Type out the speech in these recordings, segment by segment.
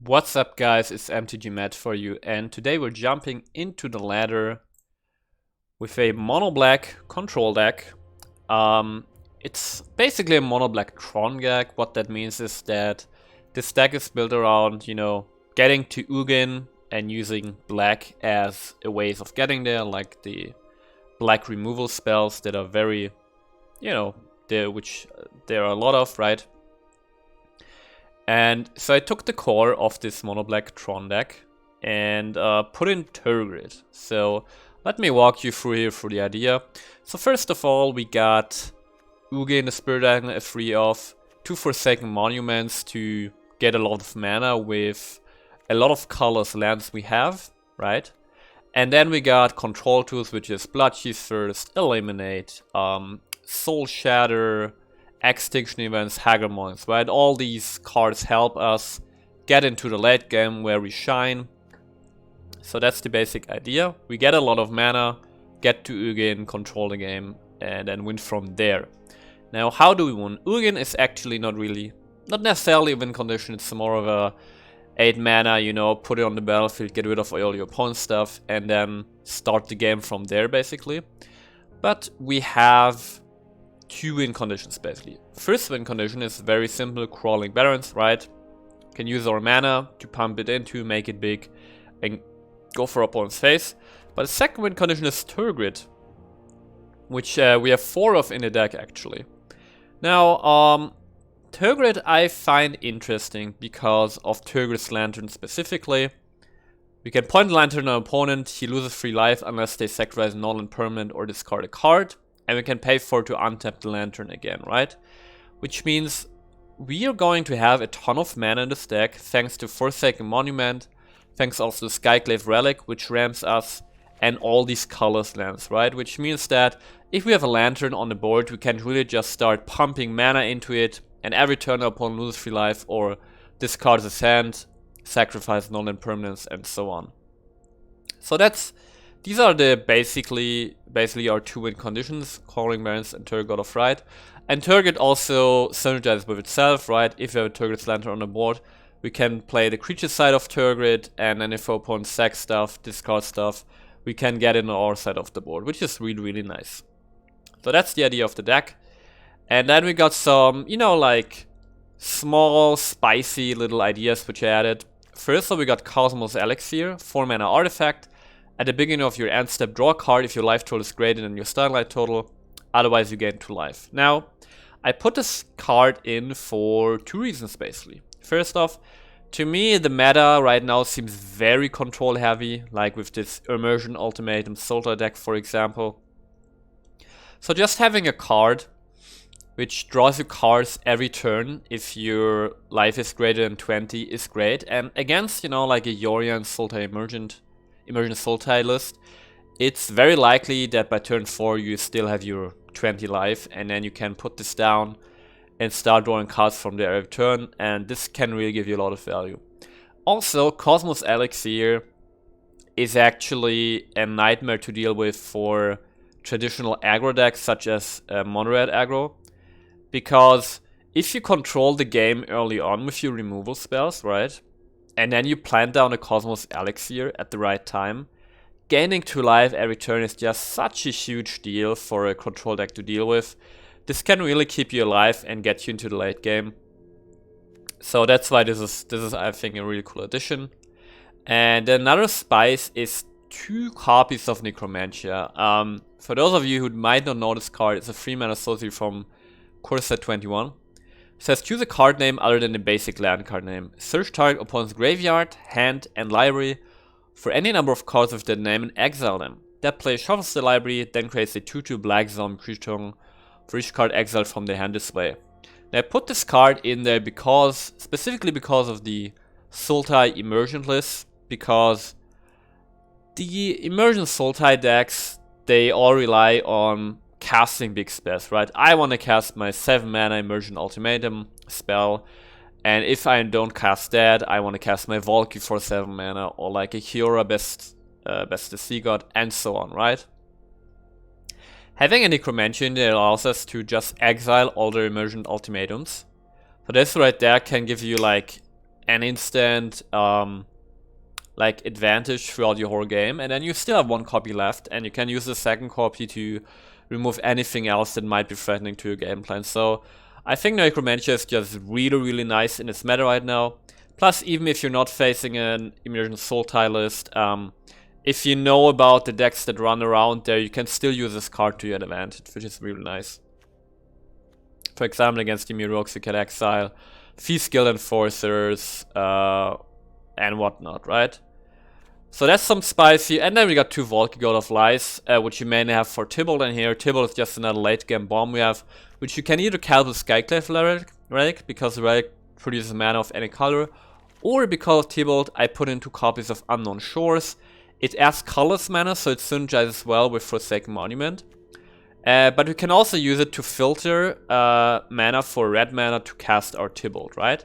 What's up guys, it's MTG Matt for you, and today we're jumping into the ladder with a mono black control deck. It's basically a mono black Tron deck. What that means is that this deck is built around, getting to Ugin and using black as a ways of getting there, like the black removal spells that are very, which there are a lot of, right? And so I took the core of this mono black Tron deck and put in Tergrid. So let me walk you through here through the idea. So first of all, we got Ugin, the Spirit Dragon, a free of 2 Forsaken Monuments to get a lot of mana with a lot of colors lands we have, right? And then we got control tools, which is Bloodchief First, Eliminate, Soul Shatter, Extinction Events, Hegemons, right? All these cards help us get into the late game where we shine. So that's the basic idea. We get a lot of mana, get to Ugin, control the game, and then win from there. Now, how do we win? Ugin is actually not necessarily a win condition. It's more of a 8 mana, put it on the battlefield, get rid of all your opponent's stuff, and then start the game from there, basically. But we have 2 win conditions, basically. First win condition is very simple, Crawling Barrens, right? Can use our mana to pump it into, make it big, and go for opponent's face. But the second win condition is Tergrid, which we have 4 of in the deck, actually. Now, Tergrid I find interesting because of Tergrid's Lantern specifically. We can point the Lantern on an opponent, he loses 3 life unless they sacrifice null and permanent or discard a card. And we can pay 4 to untap the Lantern again, right? Which means we are going to have a ton of mana in this deck, thanks to Forsaken Monument, thanks also to Skyclave Relic, which ramps us, and all these colors lands, right? Which means that if we have a Lantern on the board, we can really just start pumping mana into it, and every turn our opponent loses 3 life, or discards his hand, sacrifice null and permanence, and so on. So these are the basically our 2 win conditions, Crawling Barrens and Tergrid God of Fright. And Tergrid also synergizes with itself, right? If you have a Tergrid's Lantern on the board, we can play the creature side of Tergrid, and then if our opponent sacks stuff, discard stuff, we can get in on our side of the board, which is really, really nice. So that's the idea of the deck. And then we got some, like small, spicy little ideas which I added. First, we got Cosmos Elixir, 4 mana artifact. At the beginning of your end step, draw a card if your life total is greater than your starlight total. Otherwise, you gain 2 life. Now, I put this card in for 2 reasons, basically. First off, to me, the meta right now seems very control heavy, like with this Immersion Ultimatum Sultai deck, for example. So just having a card which draws you cards every turn if your life is greater than 20 is great. And against, like a Yorion Sultai Immersion Sultai list, it's very likely that by turn 4 you still have your 20 life, and then you can put this down and start drawing cards from there every turn, and this can really give you a lot of value. Also, Cosmos Elixir is actually a nightmare to deal with for traditional aggro decks such as mono-red aggro, because if you control the game early on with your removal spells, right, and then you plant down a Cosmos Elixir at the right time, gaining 2 life every turn is just such a huge deal for a control deck to deal with. This can really keep you alive and get you into the late game. So that's why this is I think a really cool addition. And another spice is 2 copies of Necromantia. For those of you who might not know this card, it's a 3 mana sorcery from Core Set 21. It says choose a card name other than the basic land card name. Search target opponent's graveyard, hand, and library for any number of cards with that name and exile them. That player shuffles the library, then creates a 2/2 black zombie creature for each card exiled from their hand this way. Now I put this card in there specifically because of the Sultai Immersion list, because the Immersion Sultai decks, they all rely on casting big spells, right? I want to cast my 7 mana Immersion Ultimatum spell, and if I don't cast that, I want to cast my Valkyrie for 7 mana, or like a Kiora Best the Sea God, and so on, right? Having a Necromantia in there allows us to just exile all the Immersion Ultimatums. So this right there can give you like an instant like advantage throughout your whole game, and then you still have 1 copy left, and you can use the second copy to remove anything else that might be threatening to your game plan. So I think Necromancer is just really nice in its meta right now. Plus, even if you're not facing an Immersion Sultai list, if you know about the decks that run around there, you can still use this card to your advantage, which is really nice. For example, against the Mirox, you can exile Feast Guild Enforcers and whatnot, right? So that's some spicy. And then we got 2 Valkyrie God of Lies, which you mainly have for Tybalt in here. Tybalt is just another late game bomb we have, which you can either cast with Skyclave Relic, because the Relic produces mana of any color, or because Tybalt, I put in 2 copies of Unknown Shores. It adds colorless mana, so it synergizes well with Forsaken Monument. But we can also use it to filter mana for red mana to cast our Tybalt, right?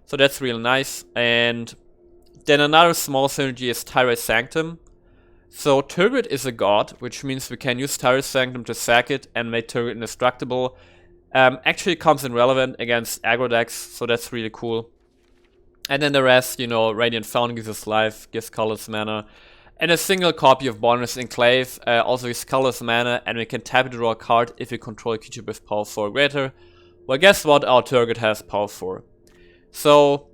So that's really nice. And then another small synergy is Tyrant's Sanctum. So Tergrid is a god, which means we can use Tyrant's Sanctum to sack it and make Tergrid indestructible. Actually it comes in relevant against aggro decks, so that's really cool. And then the rest, you know, Radiant Fountain gives us life, gives colorless mana. And a single copy of Bonus Enclave also gives colorless mana, and we can tap it to draw a card if we control a creature with power 4 or greater. Well, guess what? Our Tergrid has power 4. So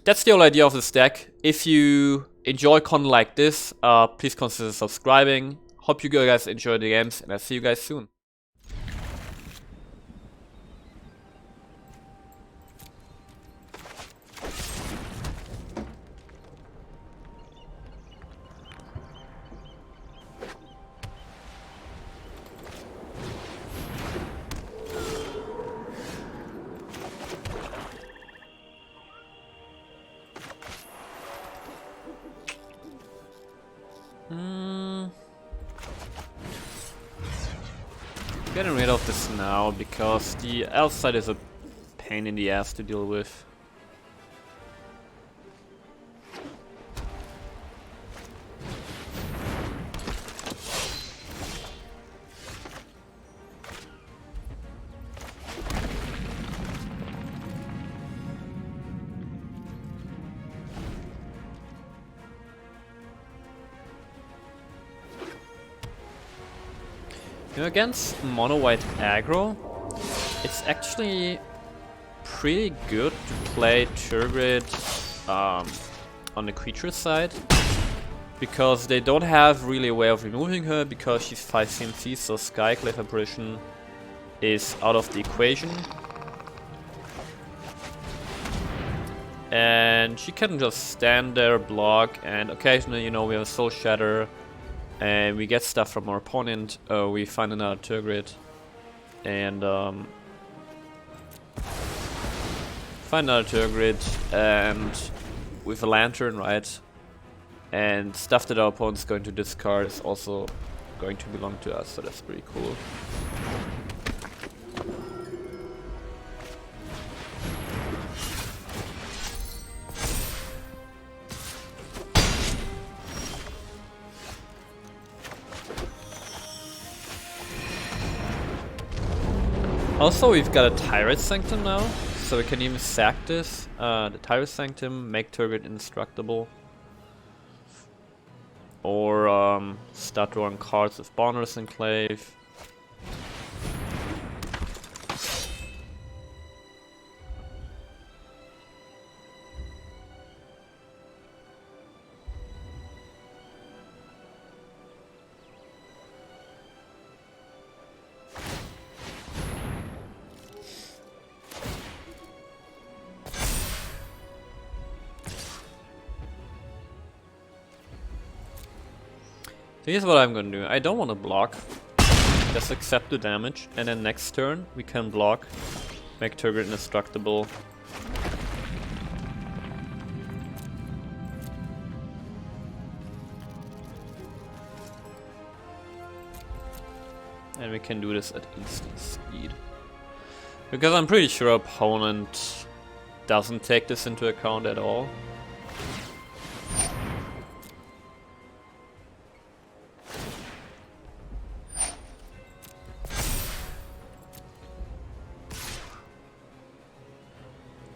that's the whole idea of this deck. If you enjoy content like this, please consider subscribing. Hope you guys enjoy the games, and I'll see you guys soon. Getting rid of this now, because the elf side is a pain in the ass to deal with. You know, against mono-white aggro, it's actually pretty good to play Tergrid on the creature side, because they don't have really a way of removing her, because she's 5 CMC, so Skyclave Apparition is out of the equation. And she can just stand there, block, and occasionally, you know, we have a Soul Shatter, and we get stuff from our opponent. We find another Tergrid, and find another Tergrid, and with a Lantern, right? And stuff that our opponent's going to discard is also going to belong to us, so that's pretty cool. Also, we've got a Tyrant Sanctum now, so we can even sack this. The Tyrant Sanctum, make Tergrid indestructible. Or start drawing cards with Bonus Enclave. So here's what I'm gonna do. I don't want to block. Just accept the damage, and then next turn we can block, make Tergrid indestructible. And we can do this at instant speed. Because I'm pretty sure our opponent doesn't take this into account at all.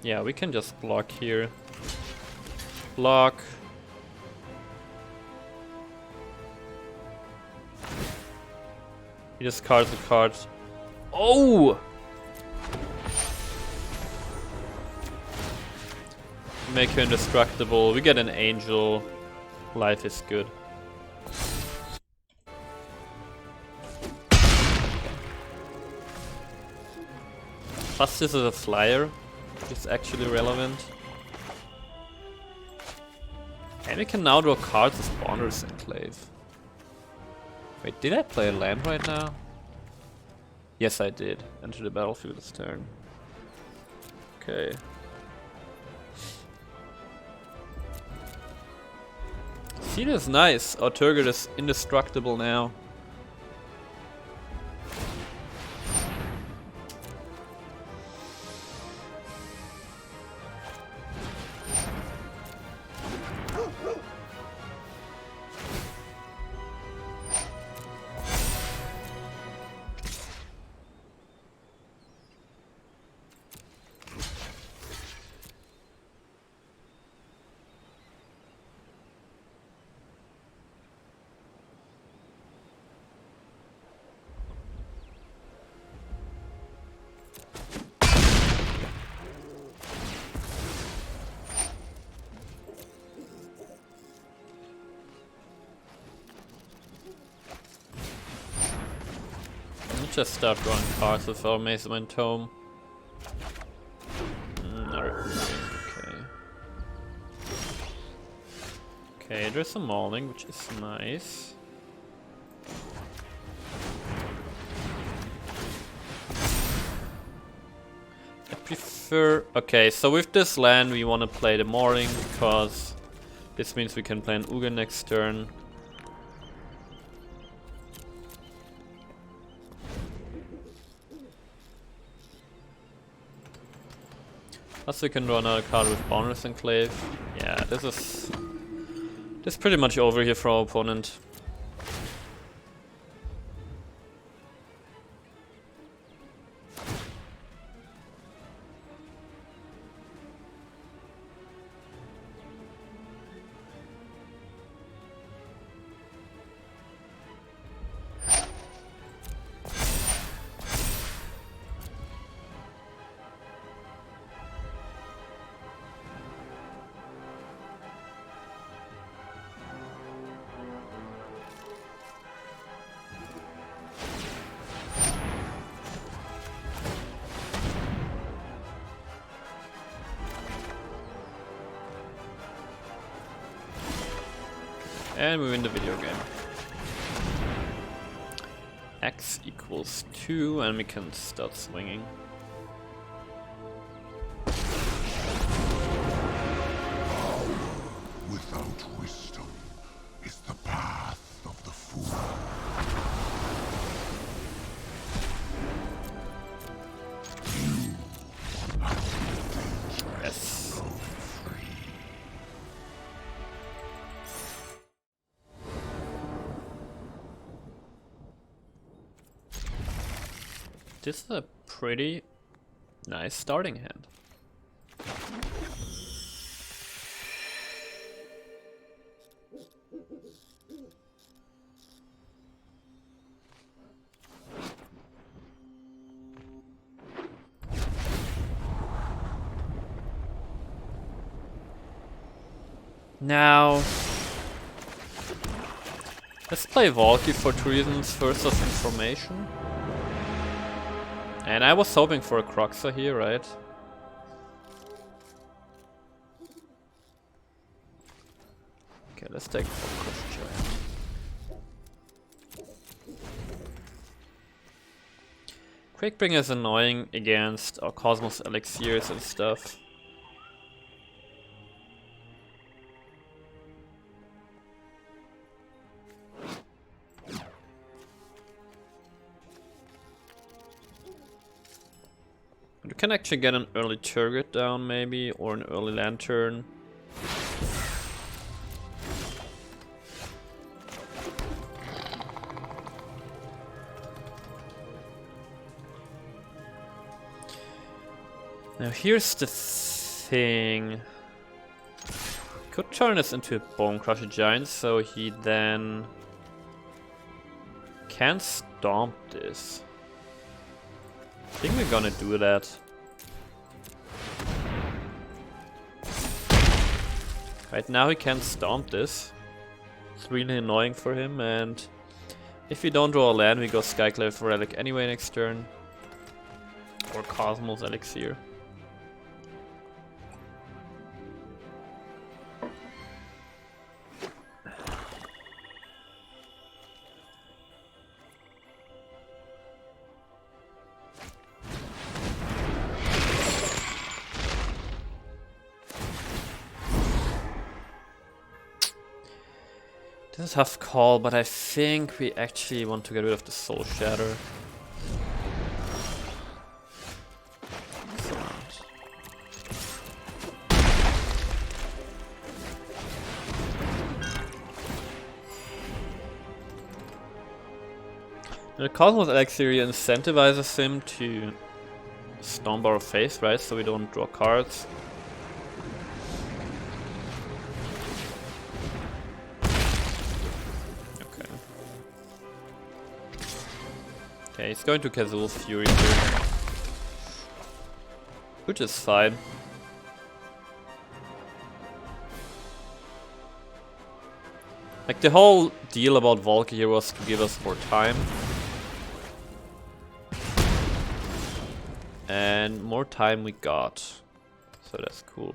Yeah, we can just block here. block. He discards the cards. Oh! Make her indestructible. We get an angel. Life is good. Plus this is a flyer, which is actually relevant. And we can now draw cards as Spawners Enclave. Wait, did I play a land right now? Yes, I did. Enter the battlefield this turn. Okay. See, this is nice. Our Tergrid is indestructible now. Just start drawing cards with our Mason Tome. Okay. Okay, there's a Mauling, which is nice. I prefer... Okay, so with this land we want to play the Mauling because this means we can play an Ugin next turn. Plus we can draw another card with Spawners Enclave. Yeah, this is pretty much over here for our opponent. And we win the video game. X equals 2 and we can start swinging. Without wisdom is the path of the fool. Yes. This is a pretty nice starting hand. Now, let's play Valky for 2 reasons. First, of information. And I was hoping for a Croxa here, right? Okay, let's take Focus Giant. Quickbringer is annoying against our Cosmos Elixirs and stuff. You can actually get an early Tergrid down maybe, or an early Lantern. Now here's the thing. Could turn this into a Bone Crusher Giant, so he then can stomp this. I think we're gonna do that. Right now he can stomp this. It's really annoying for him, and if we don't draw a land, we go Skyclave Relic anyway next turn. Or Cosmos Elixir. This is a tough call, but I think we actually want to get rid of the Soul Shatter. The Cosmos Elixir incentivizes him to stomp our face, right? So we don't draw cards. Okay, he's going to Kazul's Fury here. Which is fine. Like, the whole deal about Valkyrie here was to give us more time. And more time we got. So that's cool.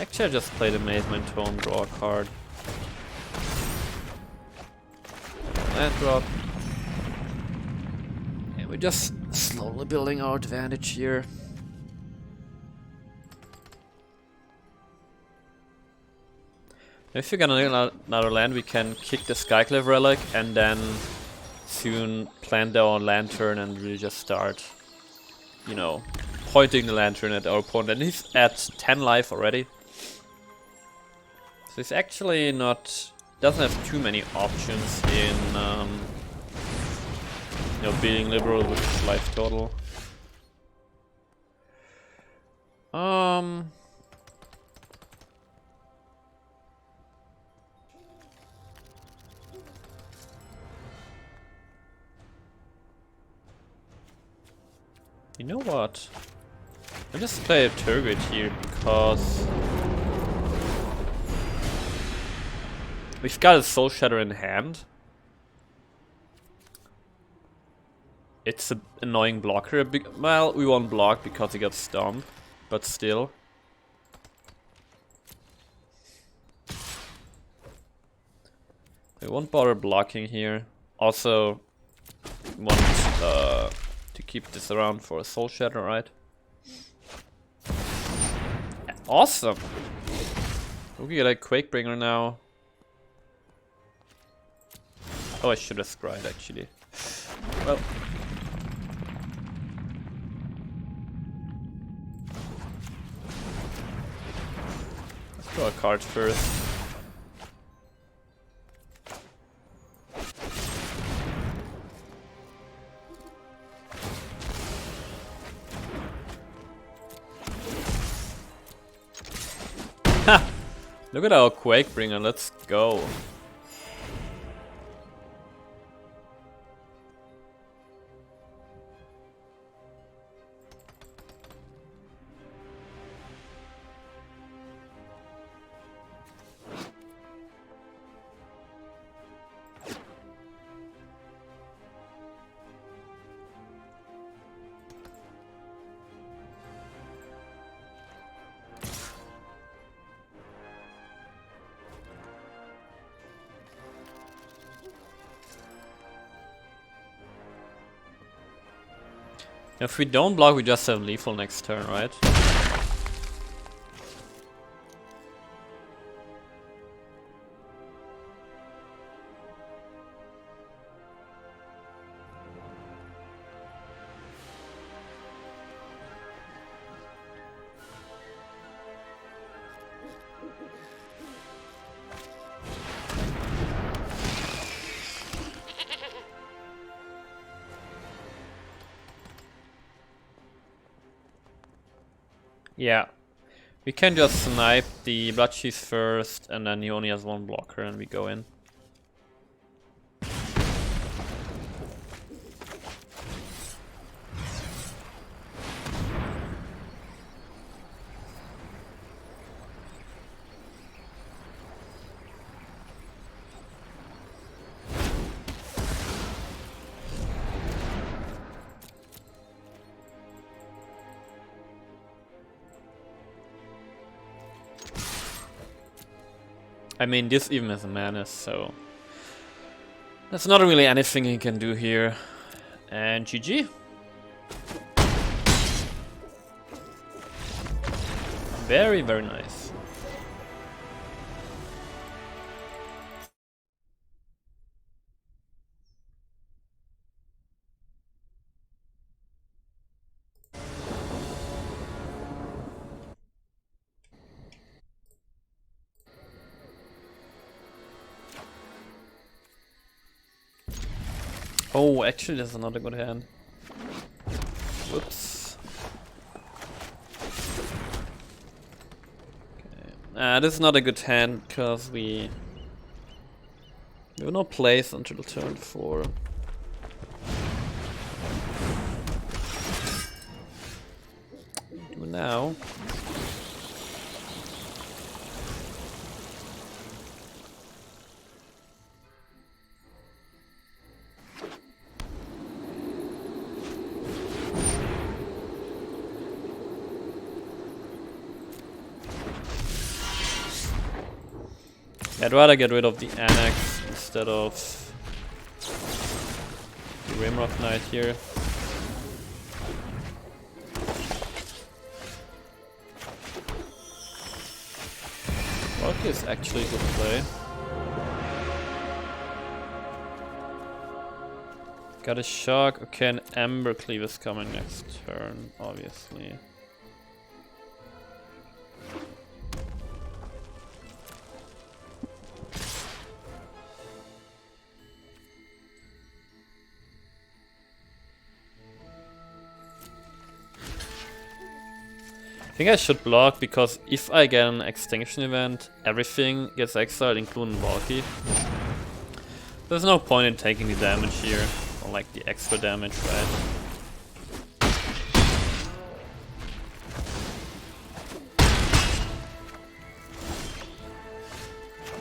Actually I just played a Maze Mind Tone, draw a card. Land drop. And we're just slowly building our advantage here. If you're gonna get another land, we can kick the Skyclave Relic and then soon plant our Lantern and really just start, you know, pointing the Lantern at our opponent. And he's at 10 life already. So he's actually doesn't have too many options in, you know, being liberal with his life total. You know what? I'll just play a Tergrid here because we've got a Soul Shatter in hand. It's an annoying blocker. Well, we won't block because he got stomped, but still. We won't bother blocking here. Also, want to keep this around for a Soul Shatter, right? Awesome! We get a Quakebringer now. Oh, I should have scryed actually. Well. Let's draw a card first. Ha! Look at our Quakebringer, let's go. If we don't block, we just have lethal next turn, right? Yeah. We can just snipe the Blood Cheese first, and then he only has one blocker, and we go in. I mean, this even has a menace, so there's not really anything he can do here. And GG. Very, very nice. Oh, actually, that's another good hand. Whoops. Okay. This is not a good hand because we have no place until turn 4. Do now. I'd rather get rid of the Annex instead of the Rimrock Knight here. Rock is actually a good play. Got a shock. Okay, an Ember Cleave is coming next turn, obviously. I think I should block, because if I get an extinction event, everything gets exiled, including Valky. There's no point in taking the damage here, or like the extra damage, right?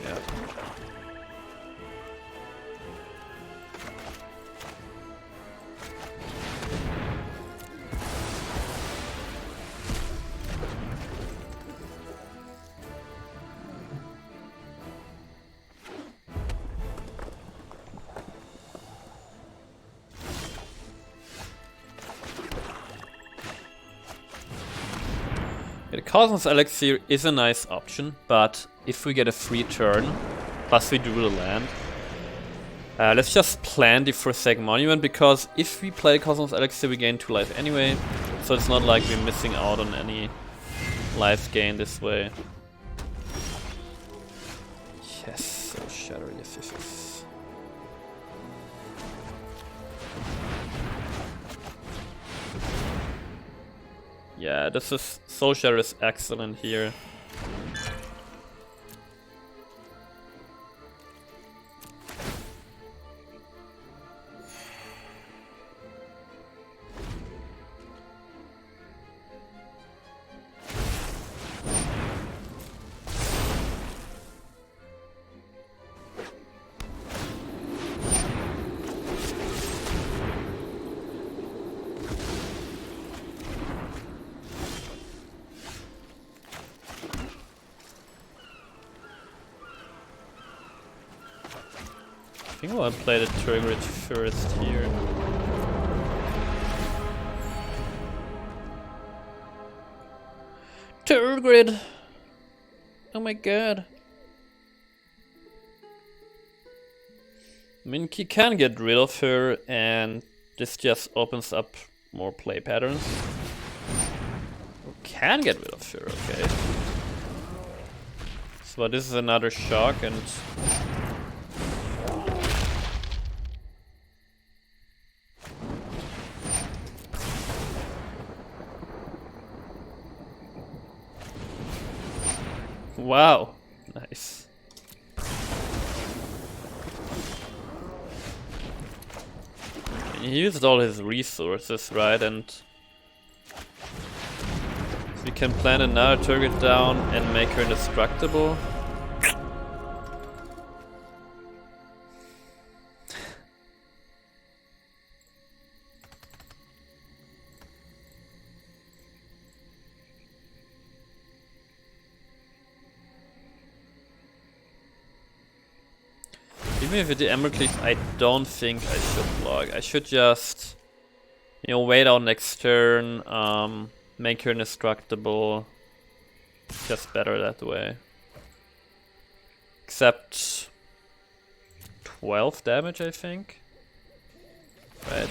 Yeah. The Cosmos Elixir is a nice option, but if we get a free turn, plus we do the land, let's just plan the Forsaken Monument, because if we play Cosmos Elixir we gain 2 life anyway, so it's not like we're missing out on any life gain this way. Yes, so Shadow, yes, yes, yes. Yeah, this is Soul Shatter is excellent here. I think I'll play the Tergrid first here. Tergrid! Oh my god. I mean, he can get rid of her, and this just opens up more play patterns. We can get rid of her, okay. So this is another shock, and Wow, nice. He used all his resources, right? And we can plan another Tergrid down and make her indestructible. Even if it the Emerald Cleave, I don't think I should block. I should just, you know, wait out next turn, make her indestructible. Just better that way. Except 12 damage, I think. Right.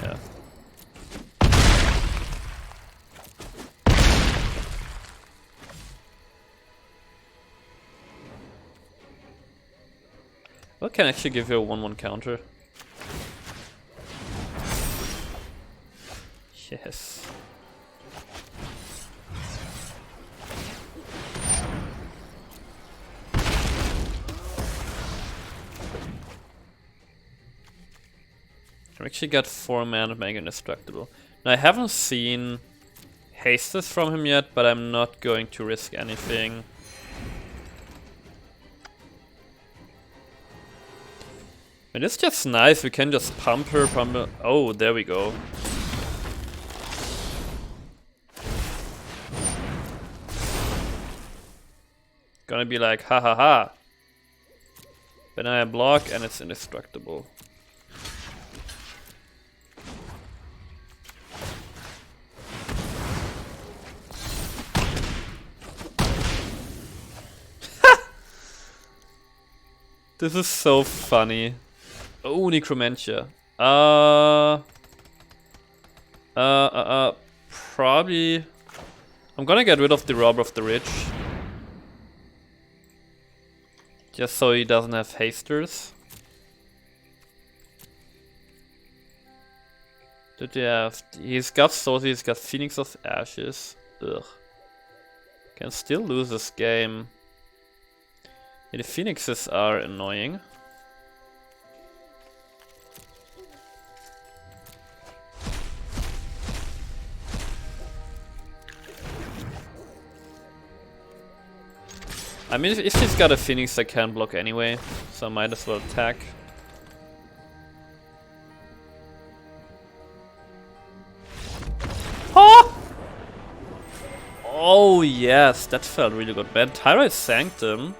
Yeah. Well, can actually give you a 1-1 counter. Yes. I actually got 4 mana to make it indestructible. Now I haven't seen hastes from him yet, but I'm not going to risk anything. And it's just nice, we can just pump her, oh, there we go. Gonna be like, ha ha ha. But now I block and it's indestructible. This is so funny. Oh, Necromantia. Probably. I'm gonna get rid of the Robber of the Rich. Just so he doesn't have hasters. Did he have? He's got Soul, he's got Phoenix of Ashes. Ugh. Can still lose this game. Yeah, the Phoenixes are annoying. I mean, if she's got a Phoenix, I can't block anyway, so I might as well attack. Oh! Oh yes, that felt really good. Man, Tyrite Sanctum.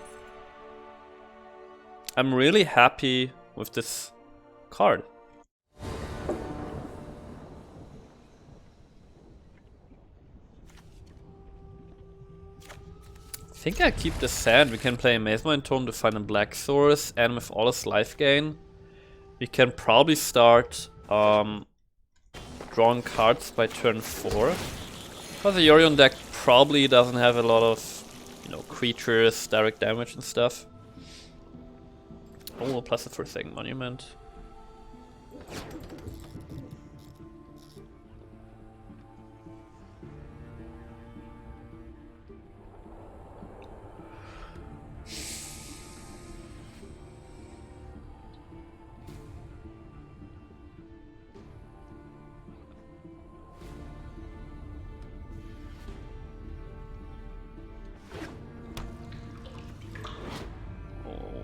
I'm really happy with this card. I think I keep the sand. We can play Amazement Tome to find a black source, and with all his life gain, we can probably start drawing cards by turn 4. Because the Yorion deck probably doesn't have a lot of, you know, creatures, direct damage and stuff. Oh, plus the Forsaken Monument.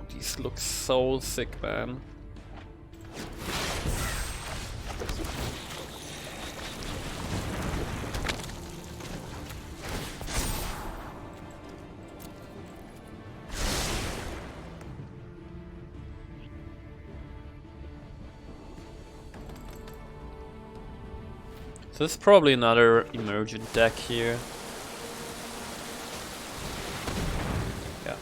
These look so sick, man. So this is probably another emergent deck here. Yeah.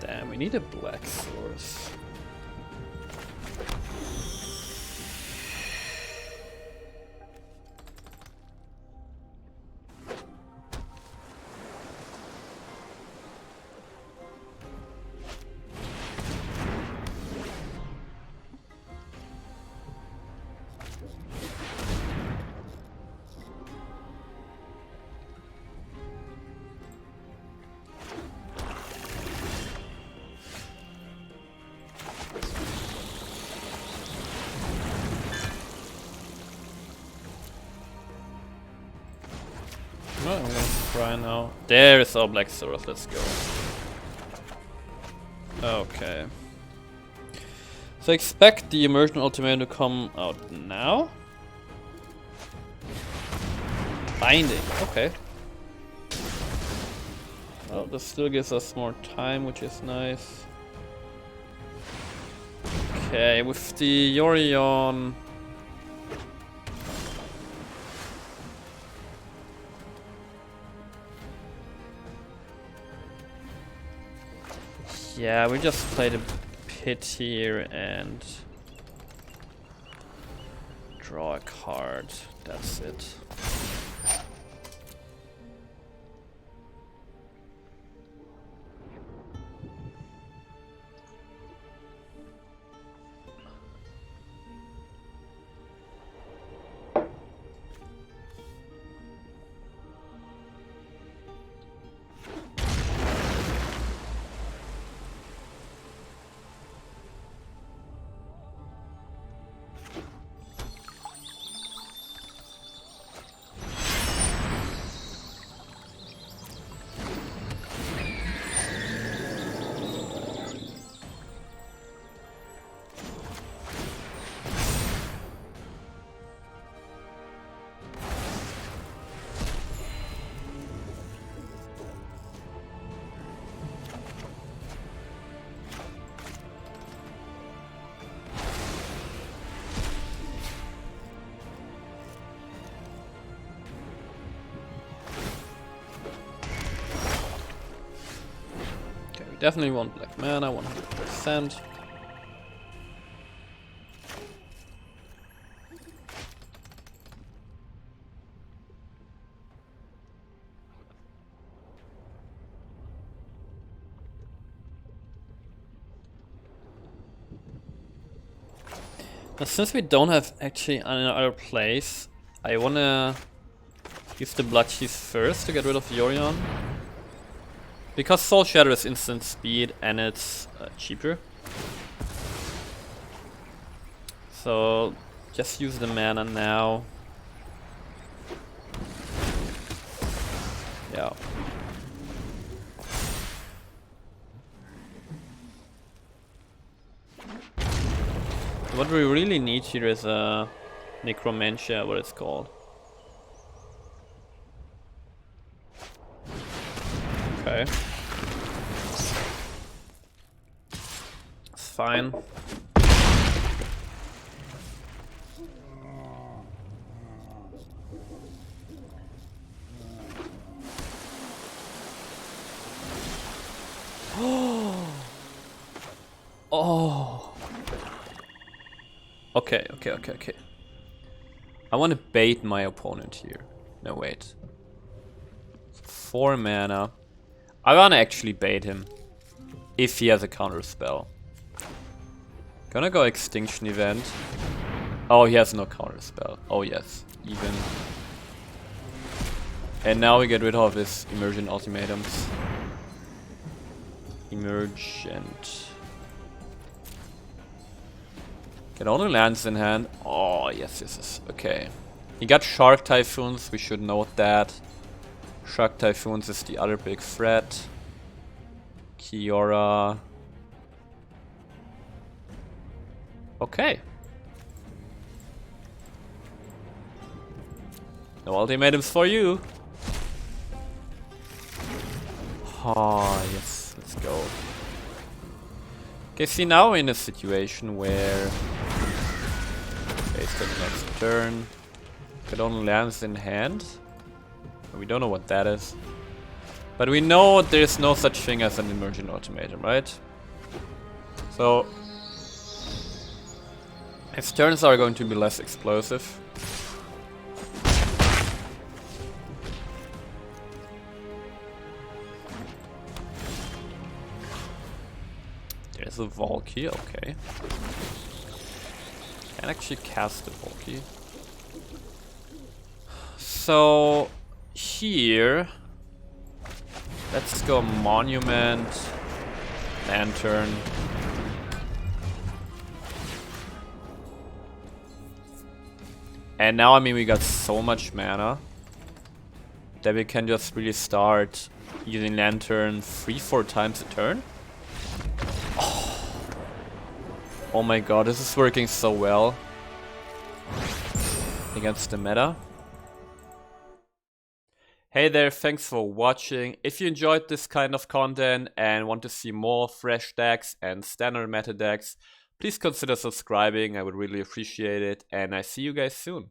Damn, we need a black source. I'm gonna try now. There is our Black Soros, let's go. Okay. So expect the immersion ultimatum to come out now. Binding, okay. Well, this still gives us more time, which is nice. Okay, with the Yorion. Yeah, we just played a pit here and draw a card. That's it. Definitely want black mana, 100%. Now, since we don't have actually another place, I wanna use the Blood Cheese first to get rid of Yorion. Because Soul Shatter is instant speed and it's cheaper. So just use the mana now. Yeah. What we really need here is a Necromantia, what it's called. Okay. It's fine. Oh. Okay. I want to bait my opponent here. No, wait. 4 mana. I wanna actually bait him. If he has a counter spell. Gonna go Extinction Event. Oh, he has no counter spell. Oh yes, even. And now we get rid of his Immersion ultimatums. Emerge and... Get all the lands in hand. Oh yes. Okay. He got Shark Typhoons, we should note that. Shark Typhoons is the other big threat. Kiora. Okay. No ultimatums for you. Ah, yes, let's go. Okay, see, now we're in a situation where based on the next turn, get only lands in hand. We don't know what that is. But we know there's no such thing as an Immersion ultimatum, right? So his turns are going to be less explosive. There's a Valky, okay. Can actually cast the Valky. So here, let's go Monument, Lantern. And now, I mean, we got so much mana. that we can just really start using Lantern 3-4 times a turn. Oh my god, this is working so well against the meta. Hey there, thanks for watching. If you enjoyed this kind of content and want to see more fresh decks and standard meta decks, please consider subscribing, I would really appreciate it, and I see you guys soon.